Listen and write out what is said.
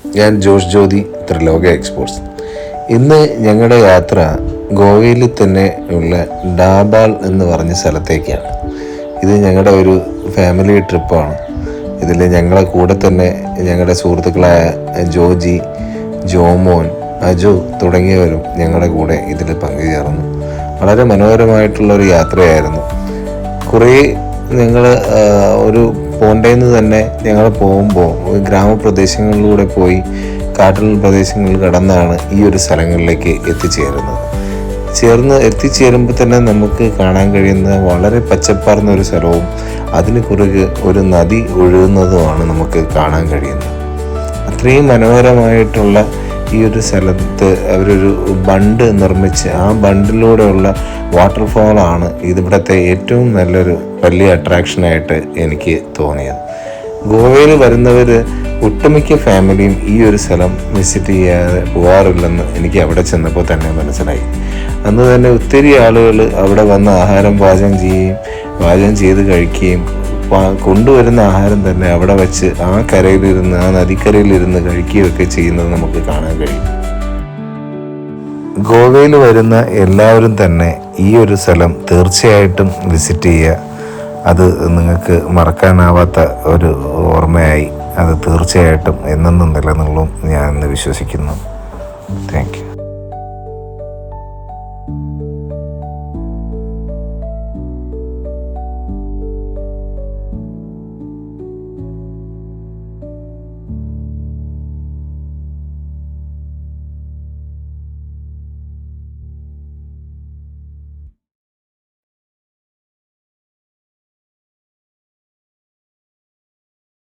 ഞാൻ ജോഷ് ജ്യോതി, ത്രിലോക എക്സ്പോർട്സ്. ഇന്ന് ഞങ്ങളുടെ യാത്ര ഗോവയിൽ തന്നെ ഉള്ള ഡാബാൾ എന്ന് പറഞ്ഞ സ്ഥലത്തേക്കാണ്. ഇത് ഞങ്ങളുടെ ഒരു ഫാമിലി ട്രിപ്പാണ്. ഇതിൽ ഞങ്ങളെ കൂടെ തന്നെ ഞങ്ങളുടെ സുഹൃത്തുക്കളായ ജോജി, ജോമോൻ, അജു തുടങ്ങിയവരും ഞങ്ങളുടെ കൂടെ ഇതിൽ പങ്കുചേർന്നു. വളരെ മനോഹരമായിട്ടുള്ളൊരു യാത്രയായിരുന്നു. കുറേ ഞങ്ങൾ ഒരു പോണ്ടേന്ന് തന്നെ ഞങ്ങൾ പോകുമ്പോൾ ഗ്രാമപ്രദേശങ്ങളിലൂടെ പോയി കാട്ടിൽ പ്രദേശങ്ങളിൽ കടന്നാണ് ഈ ഒരു സ്ഥലങ്ങളിലേക്ക് എത്തിച്ചേരുമ്പോൾ തന്നെ നമുക്ക് കാണാൻ കഴിയുന്ന വളരെ പച്ചപ്പാർന്ന ഒരു സ്ഥലവും അതിന് കുറുകെ ഒരു നദി ഒഴുകുന്നതുമാണ് നമുക്ക് കാണാൻ കഴിയുന്നത്. അത്രയും മനോഹരമായിട്ടുള്ള ഈ ഒരു സ്ഥലത്ത് അവരൊരു ബണ്ട് നിർമ്മിച്ച് ആ ബണ്ടിലൂടെയുള്ള വാട്ടർഫോളാണ് ഇതിവിടുത്തെ ഏറ്റവും നല്ലൊരു വലിയ അട്രാക്ഷനായിട്ട് എനിക്ക് തോന്നിയത്. ഗോവയിൽ വരുന്നവർ ഒട്ടുമിക്ക ഫാമിലിയും ഈ ഒരു സ്ഥലം വിസിറ്റ് ചെയ്യാതെ പോകാറില്ലെന്ന് എനിക്ക് അവിടെ ചെന്നപ്പോൾ തന്നെ മനസ്സിലായി. അന്ന് തന്നെ ഒത്തിരി ആളുകൾ അവിടെ വന്ന് ആഹാരം പാചകം ചെയ്ത് കഴിക്കുകയും കൊണ്ടുവരുന്ന ആഹാരം തന്നെ അവിടെ വെച്ച് ആ നദിക്കരയിലിരുന്ന് കഴിക്കുകയൊക്കെ ചെയ്യുന്നത് നമുക്ക് കാണാൻ കഴിയും. ഗോവയിൽ വരുന്ന എല്ലാവരും തന്നെ ഈ ഒരു സ്ഥലം തീർച്ചയായിട്ടും വിസിറ്റ് ചെയ്യുക. അത് നിങ്ങൾക്ക് മറക്കാനാവാത്ത ഒരു ഓർമ്മയായി അത് തീർച്ചയായിട്ടും എന്നെന്നും നിലനിൽക്കും ഞാൻ വിശ്വസിക്കുന്നു. Thank you.